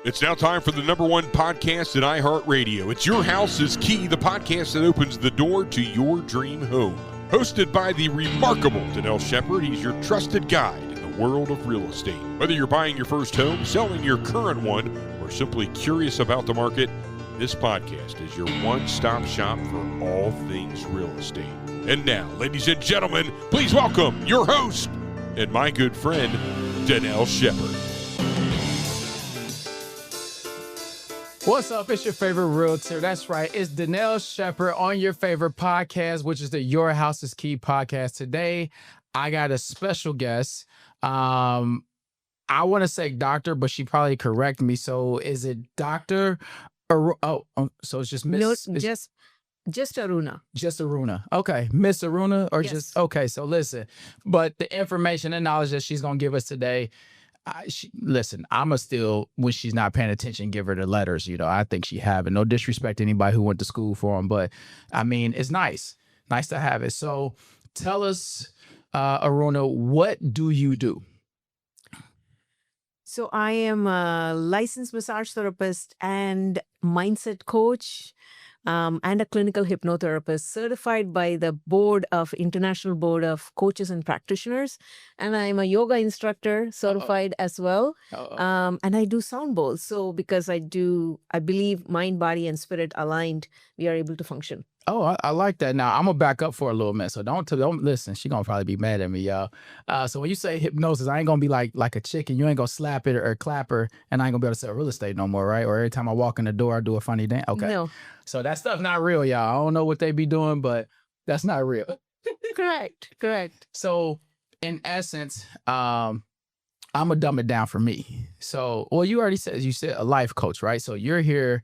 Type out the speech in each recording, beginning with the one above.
It's now time for the #1 podcast in iHeartRadio. It's Your House is Key, the podcast that opens the door to your dream home. Hosted by the remarkable Dannel Shepard, he's your trusted guide in the world of real estate. Whether you're buying your first home, selling your current one, or simply curious about the market, this podcast is your one-stop shop for all things real estate. And now, ladies and gentlemen, please welcome your host and my good friend, Dannel Shepard. What's up? It's your favorite realtor. That's right. It's Dannel Shepard on your favorite podcast, which is the Your House is Key podcast. Today, I got a special guest. I want to say doctor, but she probably correct me. So is it Dr. So it's just Miss? No, just Aruna. Just Aruna. Okay. Miss Aruna or Yes. just, okay. So listen, but the information and knowledge that she's going to give us today, listen, I'm going to still, when she's not paying attention, give her the letters. You know, I think she have it. No disrespect to anybody who went to school for them, but I mean, it's nice. Nice to have it. So tell us, Aruna, what do you do? So I am a licensed massage therapist and mindset coach, and a clinical hypnotherapist certified by the International Board of Coaches and Practitioners. And I'm a yoga instructor certified as well. And I do sound bowls. So because I believe mind, body, and spirit aligned, we are able to function. Oh, I like that. Now I'm gonna back up for a little minute. So don't listen. She gonna probably be mad at me, y'all. So when you say hypnosis, I ain't gonna be like a chicken. You ain't gonna slap it or clap her, and I ain't gonna be able to sell real estate no more, right? Or every time I walk in the door, I do a funny dance. Okay. No. So that stuff not real, y'all. I don't know what they be doing, but that's not real. Correct. So in essence, I'm gonna dumb it down for me. So, well, you said a life coach, right? So you're here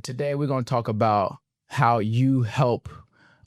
today. We're gonna talk about how you help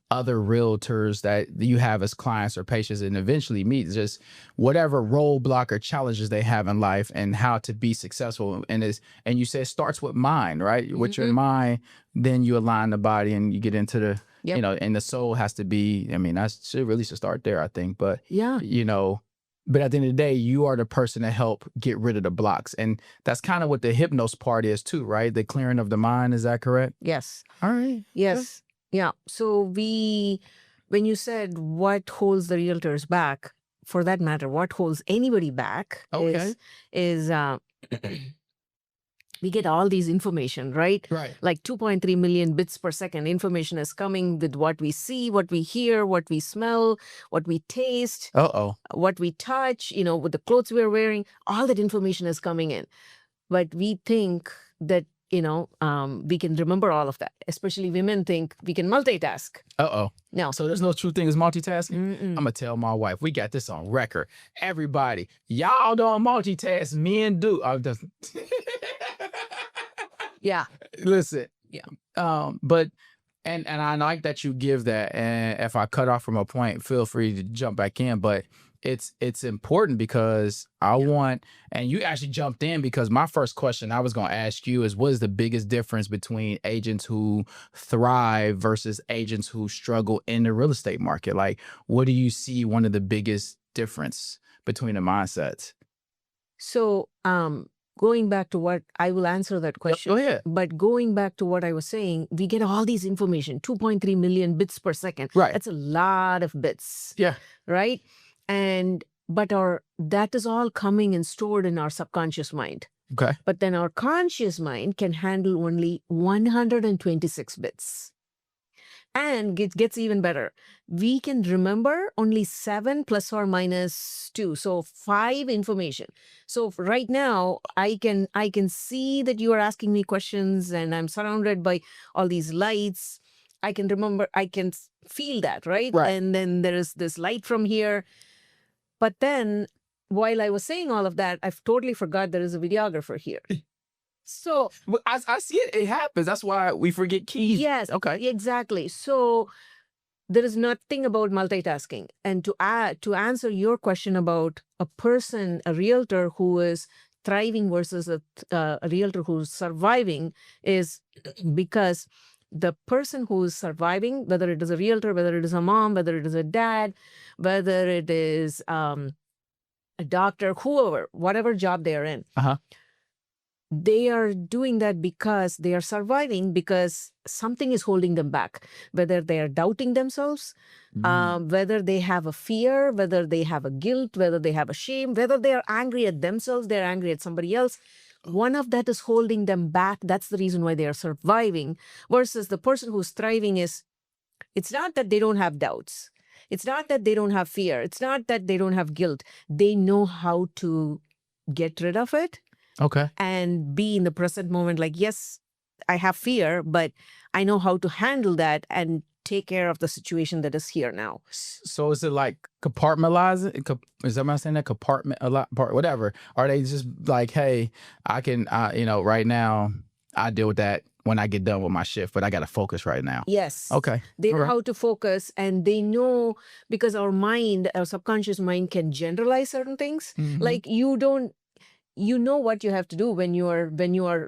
other realtors that you have as clients or patients and eventually meet just whatever roadblock or challenges they have in life and how to be successful. And you say it starts with mind, right? Mm-hmm. With your mind, then you align the body and you get into the, Yep. you know, and the soul has to be, I mean, that should start there, I think. But, Yeah. you know, but at the end of the day, you are the person to help get rid of the blocks. And that's kind of what the hypnos part is too, right? The clearing of the mind. Is that correct? Yes. All right. Yes. Yeah. So when you said what holds the realtors back, for that matter, what holds anybody back is we get all these information, right? Right. Like 2.3 million bits per second information is coming with what we see, what we hear, what we smell, what we taste, what we touch, you know, with the clothes we're wearing, all that information is coming in. But we think that, you know, we can remember all of that. Especially women think we can multitask. No. So there's no true thing as multitasking? Mm-mm. I'm going to tell my wife. We got this on record. Everybody, y'all don't multitask. Men do. Yeah. Listen. Yeah. But and I like that you give that. And if I cut off from a point, feel free to jump back in. But it's important because I want, and you actually jumped in because my first question I was going to ask you is, what is the biggest difference between agents who thrive versus agents who struggle in the real estate market? Like, what do you see one of the biggest difference between the mindsets? So, going back to what I will answer that question. Go ahead. But going back to what I was saying, we get all these information, 2.3 million bits per second. Right. That's a lot of bits. Yeah. Right. But that is all coming and stored in our subconscious mind. Okay. But then our conscious mind can handle only 126 bits. And it gets even better. We can remember only 7 plus or minus 2. So 5 information. So right now, I can see that you are asking me questions and I'm surrounded by all these lights. I can remember, I can feel that, right? And then there is this light from here. But then while I was saying all of that, I've totally forgot there is a videographer here. So I see it. It happens. That's why we forget keys. Yes. Okay. Exactly. So there is nothing about multitasking. And to answer your question about a realtor who is thriving versus a realtor who's surviving, is because the person who is surviving, whether it is a realtor, whether it is a mom, whether it is a dad, whether it is a doctor, whoever, whatever job they are in, they are doing that because they are surviving, because something is holding them back, whether they are doubting themselves, whether they have a fear, whether they have a guilt, whether they have a shame, whether they are angry at themselves, they're angry at somebody else. One of that is holding them back. That's the reason why they are surviving. Versus the person who's thriving is, it's not that they don't have doubts. It's not that they don't have fear. It's not that they don't have guilt. They know how to get rid of it. Okay. And be in the present moment. Like, yes, I have fear, but I know how to handle that and take care of the situation that is here now. So is it like compartmentalizing? Is that what I'm saying? That compartment a lot, whatever. Are they just like, hey, I can, right now I deal with that when I get done with my shift, but I got to focus right now. Yes. Okay. They know All right. how to focus, and they know, because our mind, our subconscious mind can generalize certain things. Mhm. Like you know what you have to do when you are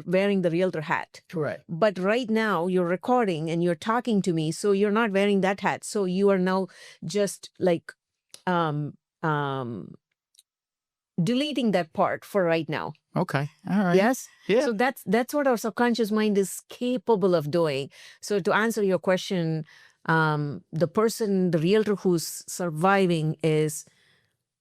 wearing the realtor hat. Correct. But right now you're recording and you're talking to me, so you're not wearing that hat. So you are now just like deleting that part for right now. Okay. All right. Yes. Yeah. So that's what our subconscious mind is capable of doing. So to answer your question, the realtor who's surviving is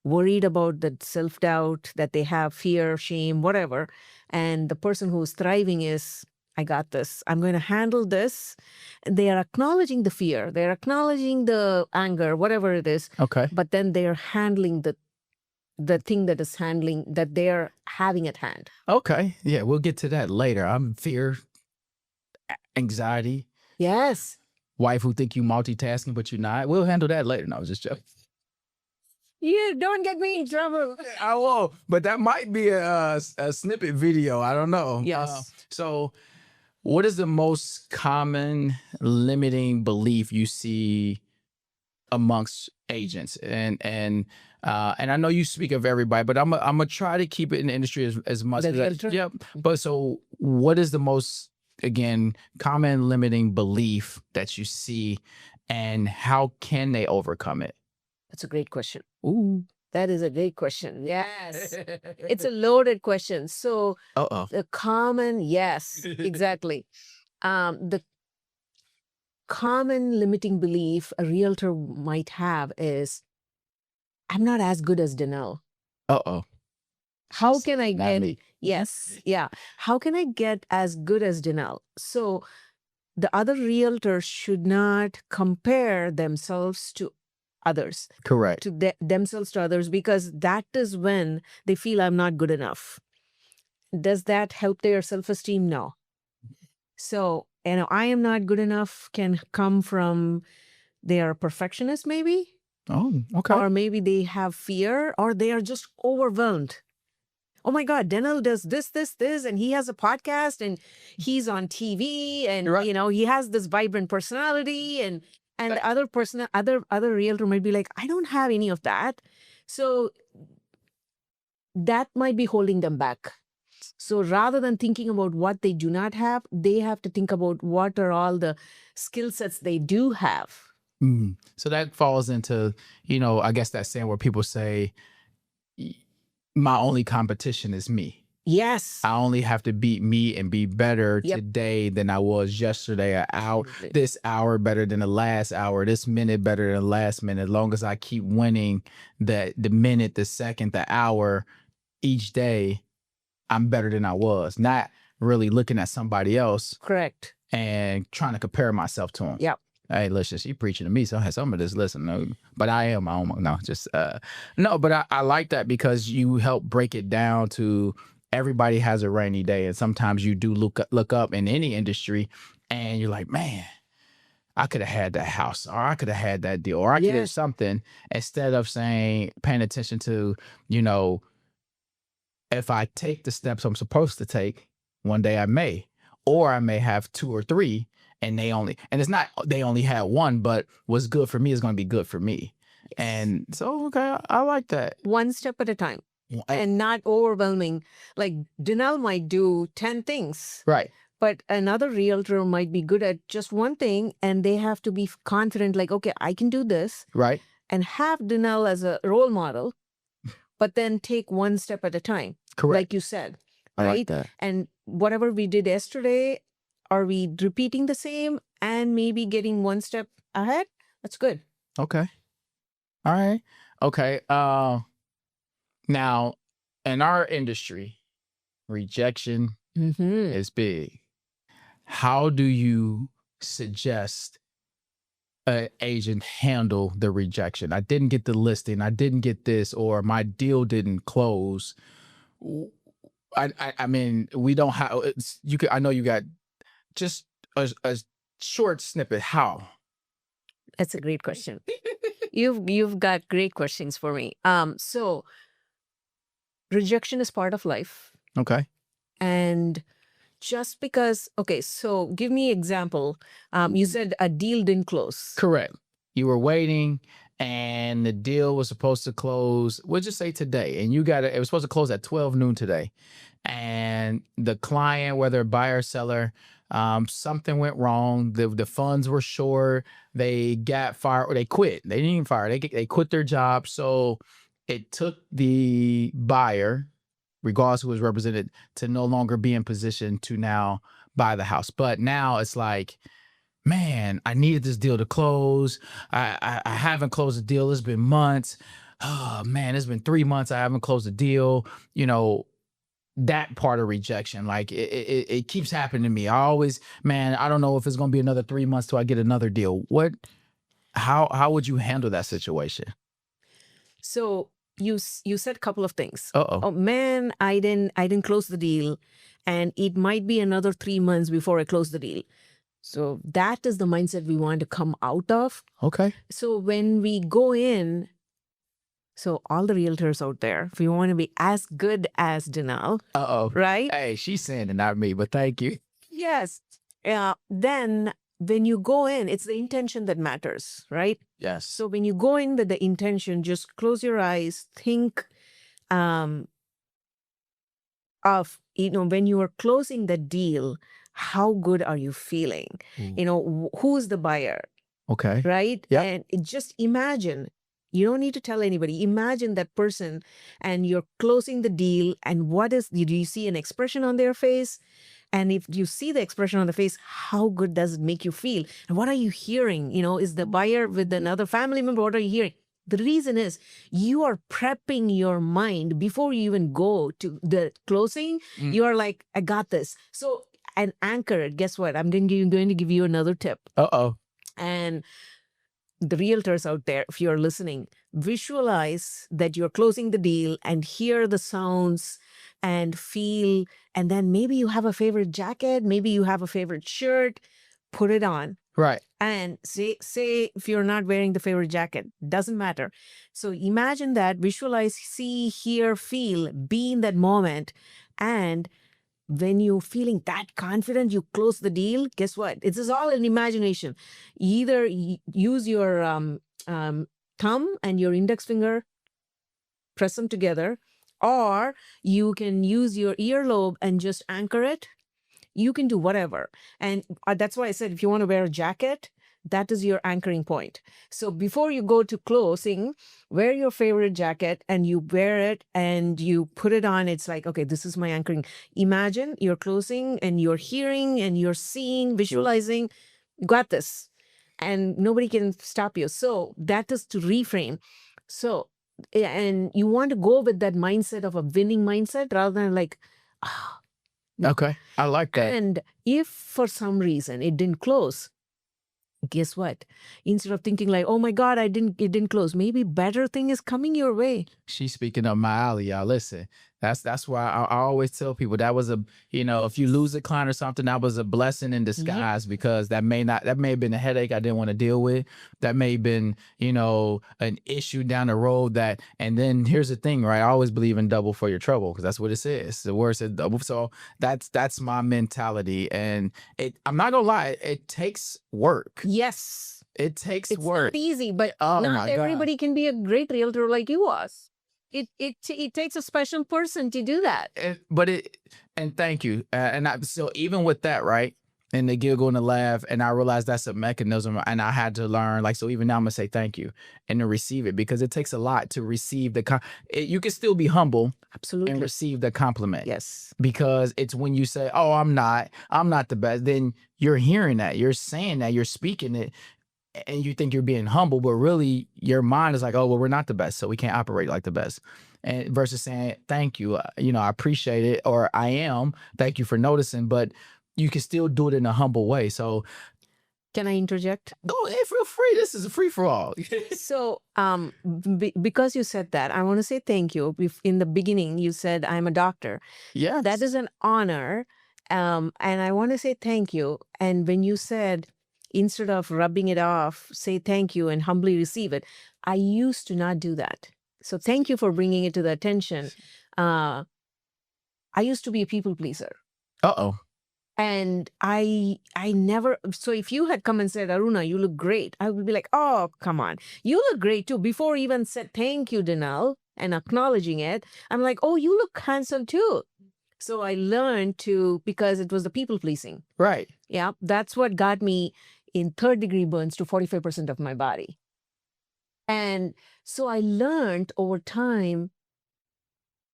worried about the self-doubt that they have, fear, shame, whatever. And the person who's thriving is, I got this. I'm going to handle this. They are acknowledging the fear. They're acknowledging the anger, whatever it is. Okay. But then they're handling the thing that they're having at hand. Okay. Yeah, we'll get to that later. I'm fear, anxiety, Yes. wife who think you multitasking, but you're not. We'll handle that later. No, I was just joking. You don't get me in trouble. I will, but that might be a snippet video. I don't know. Yes. So what is the most common limiting belief you see amongst agents? And I know you speak of everybody, but I'm gonna try to keep it in the industry as much The as realtor? yep. But so what is the most, again, common limiting belief that you see, and how can they overcome it? That's a great question. Ooh. That is a great question. Yes. It's a loaded question. So the common, yes, exactly. The common limiting belief a realtor might have is, I'm not as good as Dannel. How can I Not get, me. yes, yeah. How can I get as good as Dannel? So the other realtors should not compare themselves to others, Correct. to themselves to others, because that is when they feel I'm not good enough. Does that help their self-esteem? No. So, I am not good enough can come from they are perfectionists maybe, Oh, okay. or maybe they have fear, or they are just overwhelmed. Oh my God, Dannel does this, and he has a podcast, and he's on TV, and Right. he has this vibrant personality, and the other person, other realtor might be like, I don't have any of that. So that might be holding them back. So rather than thinking about what they do not have, they have to think about what are all the skill sets they do have. So that falls into, I guess that saying where people say, my only competition is me. Yes. I only have to beat me and be better Yep. today than I was yesterday. An hour, Absolutely. this hour better than the last hour, this minute better than the last minute. As long as I keep winning the minute, the second, the hour each day, I'm better than I was. Not really looking at somebody else Correct. and trying to compare myself to them. Yep. Hey, listen, she preaching to me, so I had some of this listen. No, but I am my own. No, just no. But I like that because you help break it down to everybody has a rainy day, and sometimes you do look up in any industry, and you're like, man, I could have had that house, or I could have had that deal, or I could have Yes. something. Instead of paying attention to, if I take the steps I'm supposed to take, one day I may, or I may have two or three. And it's not they only had one, but what's good for me is going to be good for me. Yes. And so, okay, I like that. One step at a time, And- and not overwhelming. Like Dannel might do 10 things, right. but another realtor might be good at just one thing, and they have to be confident, like, okay, I can do this, Right. and have Dannel as a role model, but then take one step at a time. Correct. Like you said, I like right? that. And whatever we did yesterday, are we repeating the same and maybe getting one step ahead? That's good. Okay. All right. Okay. Now, in our industry, rejection Mm-hmm. is big. How do you suggest an agent handle the rejection? I didn't get the listing, I didn't get this, or my deal didn't close. I mean, we don't have. You could. I know you got just a short snippet. How? That's a great question. You've got great questions for me. So rejection is part of life. Okay. And just because, okay, so give me example. You said a deal didn't close. Correct. You were waiting, and the deal was supposed to close. We'll just say today, and you got it. It was supposed to close at 12 noon today, and the client, whether buyer or seller, something went wrong. The funds were short. They got fired, or they quit. They didn't even fire. They quit their job. So it took the buyer, regardless who was represented, to no longer be in position to now buy the house. But now it's like, man, I needed this deal to close. I haven't closed the deal. It's been months. Oh man, it's been 3 months. I haven't closed the deal. You know, that part of rejection, like it keeps happening to me. I always, man, I don't know if it's gonna be another 3 months till I get another deal. How would you handle that situation? So you said a couple of things. Uh-oh. Oh man, I didn't close the deal, and it might be another 3 months before I close the deal. So that is the mindset we want to come out of. Okay. So when we go in, so all the realtors out there, if you want to be as good as Dannel, Uh-oh. right? Hey, she's saying it, not me, but thank you. Yes. Then when you go in, it's the intention that matters, right? Yes. So when you go in with the intention, just close your eyes, think of, when you are closing the deal, how good are you feeling? Ooh. Who's the buyer, Okay. right? Yeah. And just imagine, you don't need to tell anybody. Imagine that person and you're closing the deal, and do you see an expression on their face? And if you see the expression on the face, how good does it make you feel? And what are you hearing? Is the buyer with another family member? What are you hearing? The reason is you are prepping your mind before you even go to the closing. You are like, I got this. So, and anchor it. Guess what? I'm going to give you another tip. Uh-oh. And the realtors out there, if you're listening, visualize that you're closing the deal and hear the sounds and feel, and then maybe you have a favorite jacket, maybe you have a favorite shirt, put it on. Right. And say if you're not wearing the favorite jacket, doesn't matter. So imagine that, visualize, see, hear, feel, be in that moment. And when you're feeling that confident, you close the deal. Guess what? It is all an imagination. Either use your thumb and your index finger, press them together, or you can use your earlobe and just anchor it. You can do whatever. And that's why I said, if you want to wear a jacket, that is your anchoring point. So before you go to closing, wear your favorite jacket and you wear it and you put it on. It's like, okay, this is my anchoring. Imagine you're closing and you're hearing and you're seeing, visualizing. You got this. And nobody can stop you. So that is to reframe. So, and you want to go with that mindset of a winning mindset rather than like, Okay. I like that. And if for some reason it didn't close, guess what? Instead of thinking like, oh my God, it didn't close, maybe better thing is coming your way. She's speaking up my alley, y'all. Listen, that's why I always tell people that was if you lose a client or something, that was a blessing in disguise, because that may have been a headache I didn't want to deal with. That may have been, an issue down the road and then here's the thing, right? I always believe in double for your trouble, because that's what it says. The word said double. So that's my mentality. And I'm not gonna lie, it takes work. Yes. It takes It's work. not easy, but Oh not my God. everybody can be a great realtor like you was. It takes a special person to do that. And thank you. So even with that, right? and the giggle and the laugh. And I realized that's a mechanism, and I had to learn, like, so even now I'm gonna say thank you and to receive it, because it takes a lot to receive you can still be humble and Absolutely. receive the compliment. Yes. Because it's when you say, oh, I'm not the best, then you're hearing that, you're saying that, you're speaking it, and you think you're being humble, but really your mind is like, oh, well, we're not the best, so we can't operate like the best. And versus saying, thank you, I appreciate it, or I am, thank you for noticing, but you can still do it in a humble way. So Can I interject? go ahead, feel free. This is a free for all. So, because you said that, I want to say thank you. In the beginning, you said I'm a doctor. Yeah. That is an honor. And I want to say thank you. And when you said, instead of rubbing it off, say thank you and humbly receive it, I used to not do that. So thank you for bringing it to the attention. I used to be a people pleaser. Uh-oh. And I never, so if you had come and said, Aruna, you look great, I would be like, oh, come on. You look great too. Before even said, thank you, Dannel, and acknowledging it, I'm like, oh, you look handsome too. So I learned to, because it was the people pleasing. Right. Yeah. That's what got me in 3rd-degree burns to 45% of my body. And so I learned over time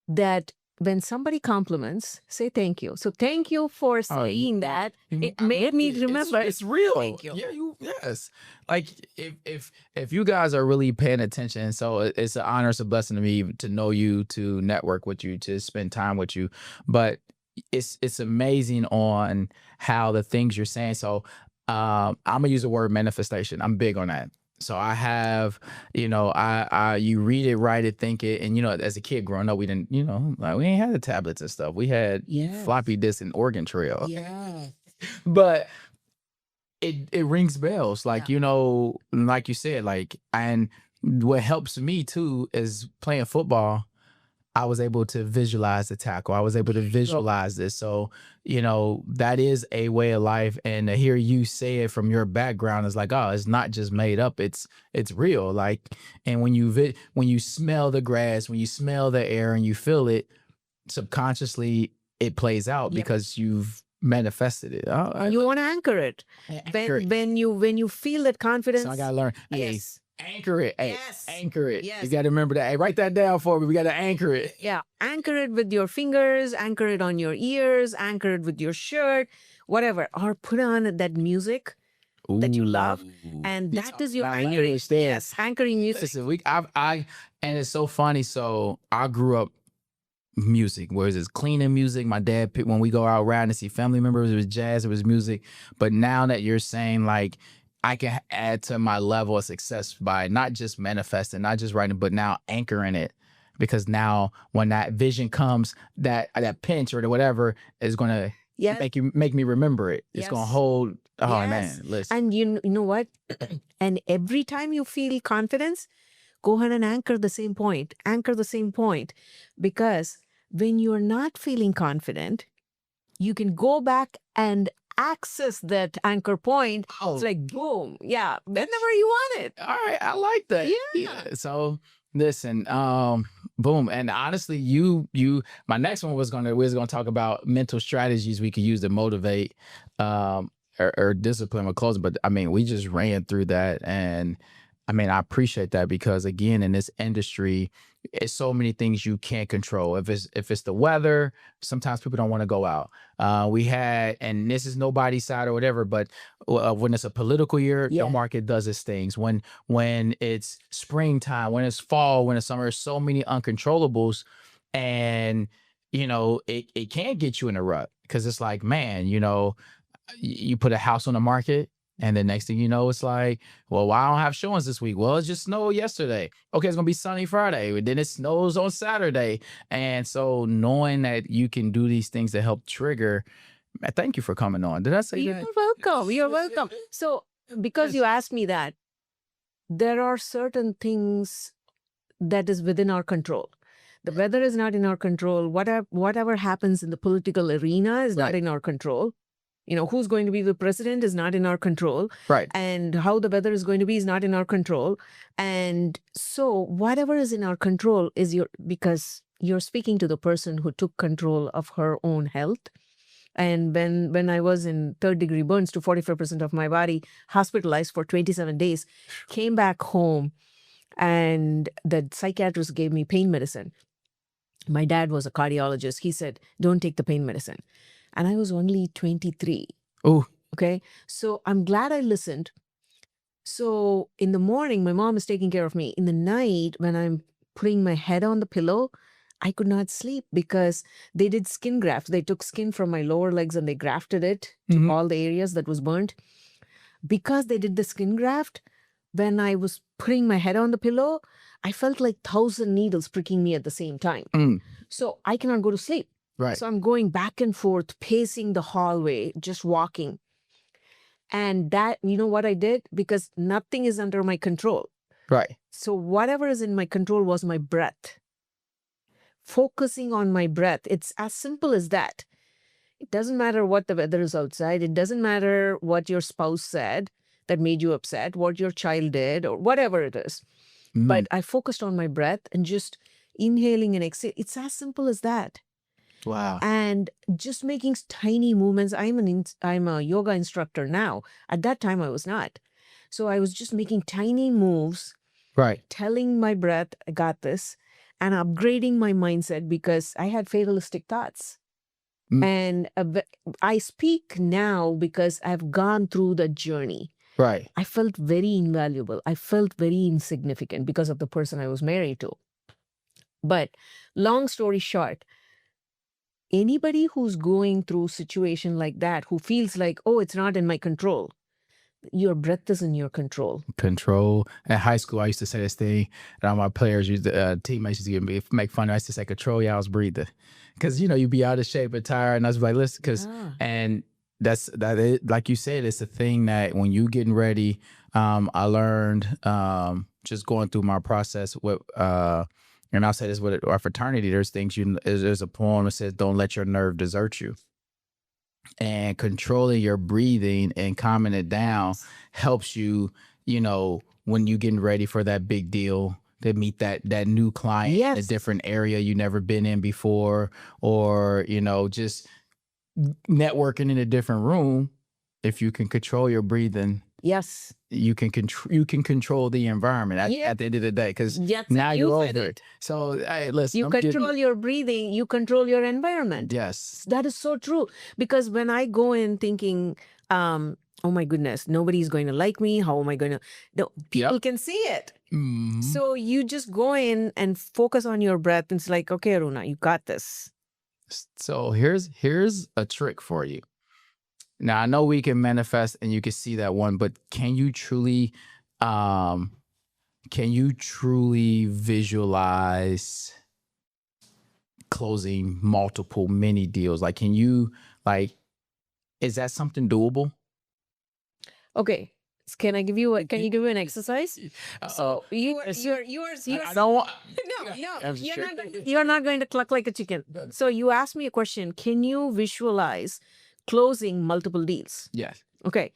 that when somebody compliments, say thank you. So thank you for saying that. It made me remember. It's real. Thank you. Yeah, yes. Like if you guys are really paying attention, so it's an honor, it's a blessing to me to know you, to network with you, to spend time with you. But it's amazing on how the things you're saying. So I'm gonna use the word manifestation. I'm big on that. So I have, you read it, write it, think it. And, as a kid growing up, we didn't, like we ain't had the tablets and stuff. We had floppy disk and Oregon Trail. Yeah. But it rings bells. Like, like you said, like, and what helps me too is playing football. I was able to visualize the tackle. I was able to visualize this. So, that is a way of life. And to hear you say it from your background is like, oh, it's not just made up. It's real. Like, and when you smell the grass, when you smell the air and you feel it, subconsciously it plays out because you've manifested it. You want to anchor it. When you feel that confidence. So I gotta learn. Yes. Anchor it. Hey, Yes. anchor it. Yes. You got to remember that. Hey, write that down for me. We got to anchor it. Yeah. Anchor it with your fingers, anchor it on your ears, anchor it with your shirt, whatever. Or put on that music that you love. And that is your anchoring. Yes. Anchoring music. Listen, and it's so funny. So I grew up music, whereas it's cleaning music. My dad, when we go out around to see family members, it was jazz, it was music. But now that you're saying, like, I can add to my level of success by not just manifesting, not just writing, but now anchoring it. Because now when that vision comes, that pinch or whatever is going to make me remember it. It's going to hold. Oh, man, listen. And you know what? And every time you feel confidence, go ahead and anchor the same point. Anchor the same point. Because when you're not feeling confident, you can go back and access that anchor point. Oh. It's like, boom. Yeah. Whenever you want it. All right. I like that. Yeah. So listen, boom. And honestly, my next one we was gonna talk about mental strategies we could use to motivate or discipline with closing. But I mean, we just ran through that. And I mean, I appreciate that, because again, in this industry, it's so many things you can't control. If it's the weather, sometimes people don't want to go out. And this is nobody's side or whatever, but when it's a political year, the market does its things. When it's springtime, when it's fall, when it's summer, there's so many uncontrollables, and it can get you in a rut, because it's like, man, you put a house on the market. And the next thing you know, it's like, well, why I don't have showings this week? Well, it just snowed yesterday. Okay, it's going to be sunny Friday. Then it snows on Saturday. And so knowing that you can do these things to help trigger, thank you for coming on. Did I say that? You're welcome. You're welcome. So because you asked me that, there are certain things that is within our control. The weather is not in our control. Whatever happens in the political arena is not in our control. Who's going to be the president is not in our control. Right. And how the weather is going to be is not in our control. And so whatever is in our control is because you're speaking to the person who took control of her own health. And when I was in 3rd-degree burns to 45% of my body, hospitalized for 27 days, came back home, and the psychiatrist gave me pain medicine. My dad was a cardiologist. He said, don't take the pain medicine. And I was only 23. Oh, Okay. So I'm glad I listened. So in the morning, my mom is taking care of me. In the night, when I'm putting my head on the pillow, I could not sleep because they did skin grafts. They took skin from my lower legs and they grafted it to all the areas that was burnt. Because they did the skin graft, when I was putting my head on the pillow, I felt like 1,000 needles pricking me at the same time. So I cannot go to sleep. right. So I'm going back and forth, pacing the hallway, just walking. And that, you know what I did? Because nothing is under my control. Right. So whatever is in my control was my breath. Focusing on my breath. It's as simple as that. It doesn't matter what the weather is outside. It doesn't matter what your spouse said that made you upset, what your child did, or whatever it is. But I focused on my breath and just inhaling and exhaling. It's as simple as that. Wow. And just making tiny movements. I'm a yoga instructor now. At that time, I was not. So I was just making tiny moves, Right. telling my breath, I got this, and upgrading my mindset because I had fatalistic thoughts. And I speak now because I've gone through the journey. Right. I felt very invaluable. I felt very insignificant because of the person I was married to. But long story short, anybody who's going through a situation like that, who feels like, oh, it's not in my control, your breath is in your control. Control. At high school, I used to say this thing, and all my players used to, teammates used to make fun of. I used to say, control y'all's breathing. Because, you'd be out of shape and tired. And I was like, listen, because, and like you said, it's a thing that when you getting ready, I learned just going through my process with, and I'll say this with our fraternity, there's things, there's a poem that says, don't let your nerve desert you. And controlling your breathing and calming it down helps you, when you're getting ready for that big deal, to meet that new client in a different area you never been in before, or, just networking in a different room. If you can control your breathing, yes, you can control the environment at the end of the day, because now you're over it. So hey, listen, you control your breathing, you control your environment. Yes, that is so true. Because when I go in thinking, oh my goodness, nobody's going to like me. How am I going to? No, people can see it. So you just go in and focus on your breath. And it's like, okay, Aruna, you got this. So here's a trick for you. Now I know we can manifest and you can see that one, but can you truly visualize closing multiple mini deals? Like, is that something doable? Okay. Can you give you an exercise? So you're I don't want. No, you're not going to cluck like a chicken. So you asked me a question. Can you visualize closing multiple deals? Yes. Okay.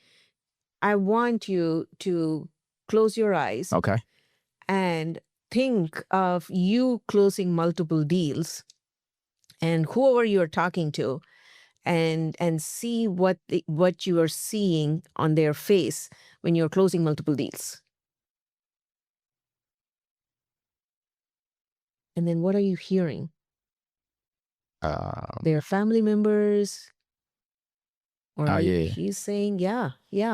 I want you to close your eyes. Okay. And think of you closing multiple deals and whoever you're talking to, and see what you are seeing on their face when you're closing multiple deals. And then what are you hearing? Their family members. Or he's saying, yeah.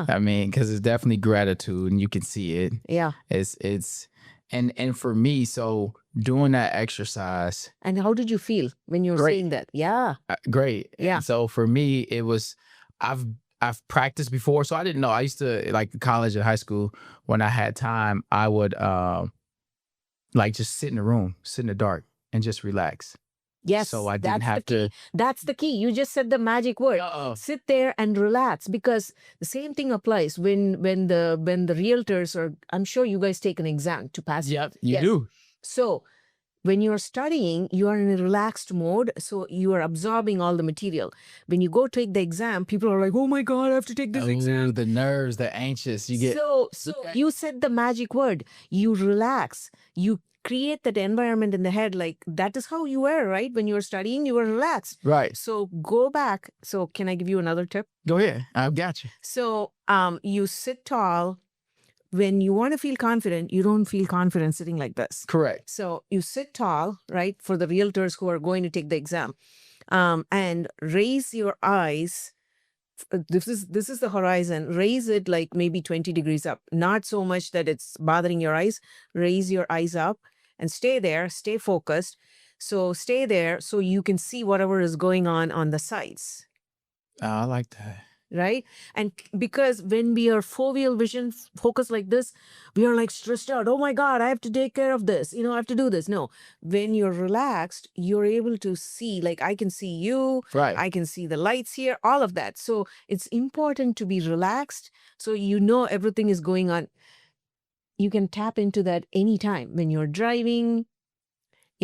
I mean, because it's definitely gratitude and you can see it. Yeah. It's and for me, so doing that exercise. And how did you feel when you were saying that? Yeah. Great. Yeah. And so for me, it was, I've practiced before, so I didn't know. I used to, like college and high school, when I had time, I would just sit in a room, sit in the dark and just relax. Yes. So I didn't have to. That's the key. You just said the magic word. Sit there and relax, because the same thing applies when the realtors are, I'm sure you guys take an exam to pass. Yep, you do. So when you're studying, you are in a relaxed mode. So you are absorbing all the material. When you go take the exam, people are like, oh my God, I have to take this exam. The nerves, the anxious. You get. So you said the magic word. You relax. You create that environment in the head. Like that is how you were, right? When you were studying, you were relaxed. Right. So go back. So can I give you another tip? Go ahead. I've got you. So you sit tall. When you want to feel confident, you don't feel confident sitting like this. Correct. So you sit tall, right? For the realtors who are going to take the exam, and raise your eyes. This is the horizon. Raise it like maybe 20 degrees up. Not so much that it's bothering your eyes. Raise your eyes up and stay there. Stay focused. So stay there so you can see whatever is going on the sides. Oh, I like that. Right? And because when we are foveal vision focused like this, we are like stressed out. Oh my God, I have to take care of this. I have to do this. No, when you're relaxed, you're able to see, like I can see you, Right. I can see the lights here, all of that. So it's important to be relaxed. So everything is going on. You can tap into that anytime when you're driving,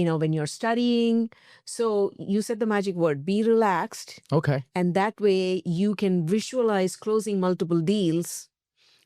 when you're studying. So you said the magic word, be relaxed. Okay. And that way you can visualize closing multiple deals.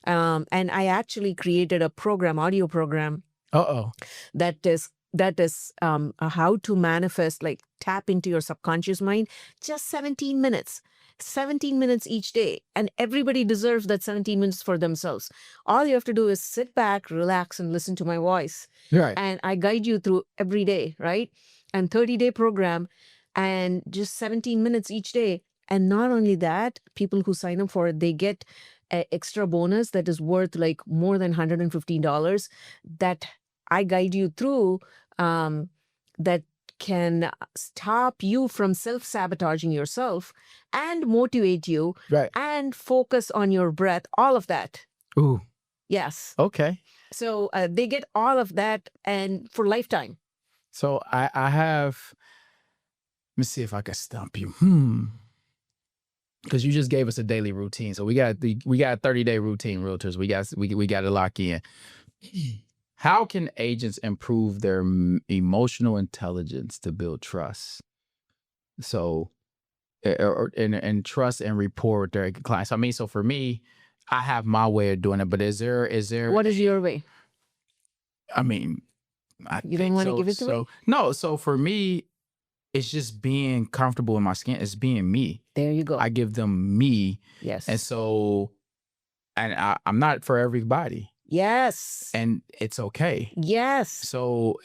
And I actually created a audio program. That is how to manifest, like tap into your subconscious mind. Just 17 minutes. 17 minutes each day. And everybody deserves that 17 minutes for themselves. All you have to do is sit back, relax, and listen to my voice. Right. And I guide you through every day, right? And 30-day program and just 17 minutes each day. And not only that, people who sign up for it, they get an extra bonus that is worth like more than $150 that I guide you through, that can stop you from self-sabotaging yourself and motivate you. Right. And focus on your breath, all of that. Ooh. Yes. Okay. So they get all of that and for lifetime. So I have, let me see if I can stump you. Because you just gave us a daily routine. So we got a 30-day routine, realtors. We got to lock in. How can agents improve their emotional intelligence to build trust? So, and trust and rapport with their clients. I mean, so for me, I have my way of doing it, but is there? What is your way? I mean, you don't want to give it to me? No. So for me, it's just being comfortable in my skin. It's being me. There you go. I give them me. Yes. And so, I'm not for everybody. Yes. And it's okay. Yes. So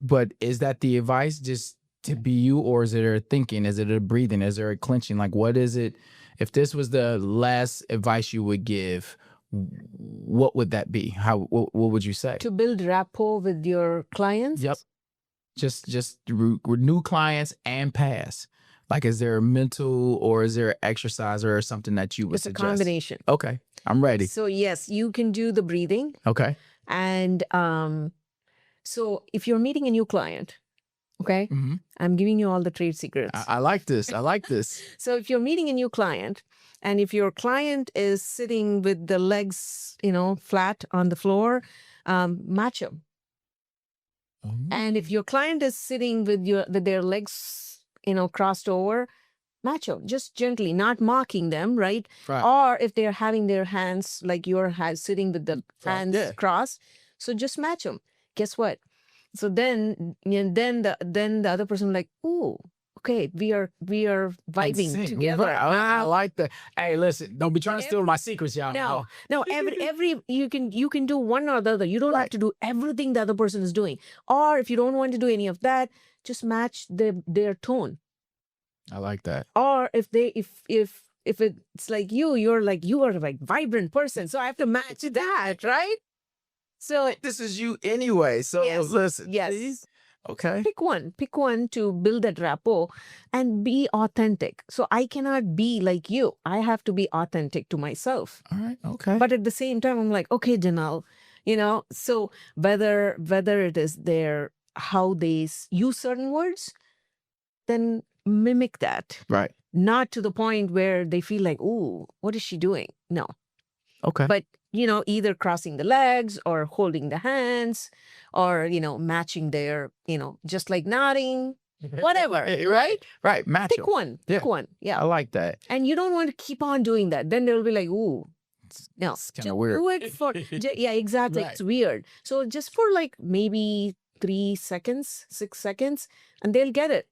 but is that the advice, just to be you, or is it a thinking? Is it a breathing? Is there a clenching? Like, what is it? If this was the last advice you would give, what would that be? What would you say? To build rapport with your clients? Yep. Just new clients and past. Like, is there a mental or is there an exercise or something that you would suggest? It's a combination. Okay. I'm ready. So yes, you can do the breathing. Okay. And so if you're meeting a new client, okay, I'm giving you all the trade secrets. I like this. I like this. So if you're meeting a new client, and if your client is sitting with the legs, flat on the floor, match them. And if your client is sitting with their legs, crossed over, match them. Just gently, not mocking them, right? Or if they're having their hands like you're sitting with the hands crossed, so just match them. Guess what? So then the other person like, ooh, okay, we are vibing together. I like that. Hey, listen, don't be trying to steal my secrets, y'all. No. Every you can do one or the other. You don't have to do everything the other person is doing. Or if you don't want to do any of that, just match their tone. I like that. Or if it's like you are like vibrant person, so I have to match that, right? So this is you anyway. So listen. Yes. Please. Okay. Pick one to build that rapport and be authentic. So I cannot be like you. I have to be authentic to myself. All right. Okay. But at the same time, I'm like, okay, Dannel, so whether it is how they use certain words, then mimic that. Right. Not to the point where they feel like, ooh, what is she doing? No. Okay. But, either crossing the legs or holding the hands or, matching their, just like nodding, whatever. Right? Right. Match Pick one. Yeah. I like that. And you don't want to keep on doing that. Then they'll be like, ooh. No, It's kind just of weird. do it for yeah, exactly. Right. It's weird. So just for like maybe 3 seconds, 6 seconds, and they'll get it.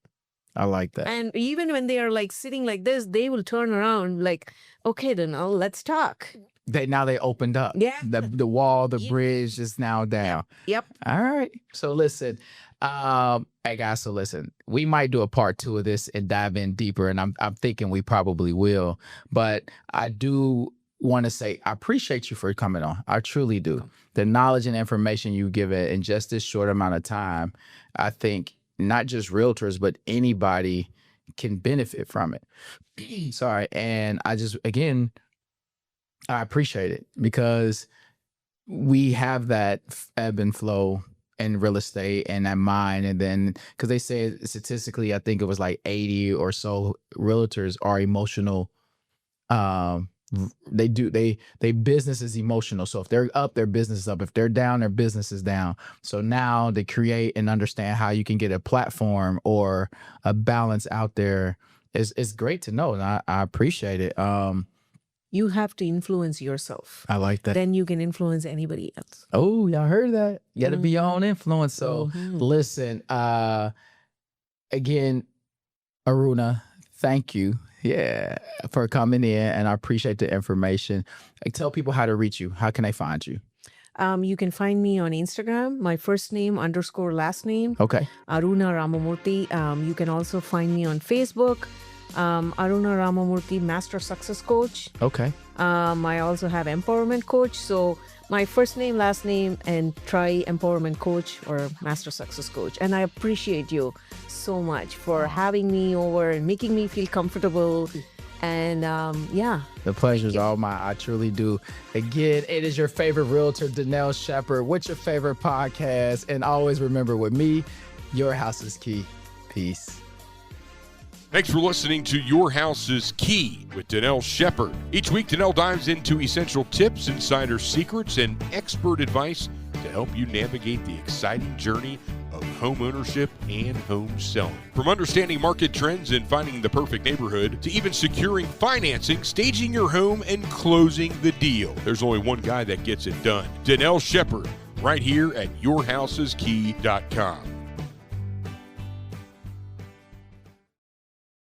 I like that. And even when they are like sitting like this, they will turn around like, okay, then let's talk. Now they opened up. Yeah. The wall, the Yeah. bridge is now down. Yep. All right. So listen, hey guys, so listen, we might do a part 2 of this and dive in deeper. And I'm thinking we probably will. But I do want to say I appreciate you for coming on. I truly do. The knowledge and information you give it in just this short amount of time, I think not just realtors, but anybody can benefit from it. Sorry. And I just, again, I appreciate it because we have that ebb and flow in real estate and that mind. And then, because they say statistically, I think it was like 80 or so realtors are emotional. They business is emotional. So if they're up, their business is up. If they're down, their business is down. So now they create and understand how you can get a platform or a balance out there. It's great to know. And I appreciate it. You have to influence yourself. I like that. Then you can influence anybody else. Oh, y'all heard that? You got to be your own influence. So listen, again, Aruna, thank you. Yeah, for coming in, and I appreciate the information. Tell people how to reach you. How can they find you? You can find me on Instagram, my first name _ last name, Okay. Aruna Ramamurthy. You can also find me on Facebook, Aruna Ramamurthy, Master Success Coach. Okay. I also have Empowerment Coach. So my first name, last name, and try Empowerment Coach or Master Success Coach. And I appreciate you so much for having me over and making me feel comfortable. And yeah. The pleasure's all mine. I truly do. Again, it is your favorite realtor, Dannel Shepard. What's your favorite podcast? And always remember, with me, your house is key. Peace. Thanks for listening to Your House is Key with Dannel Shepard. Each week, Dannel dives into essential tips, insider secrets, and expert advice to help you navigate the exciting journey of home ownership and home selling. From understanding market trends and finding the perfect neighborhood to even securing financing, staging your home, and closing the deal, there's only one guy that gets it done. Dannel Shepard, right here at yourhouseskey.com.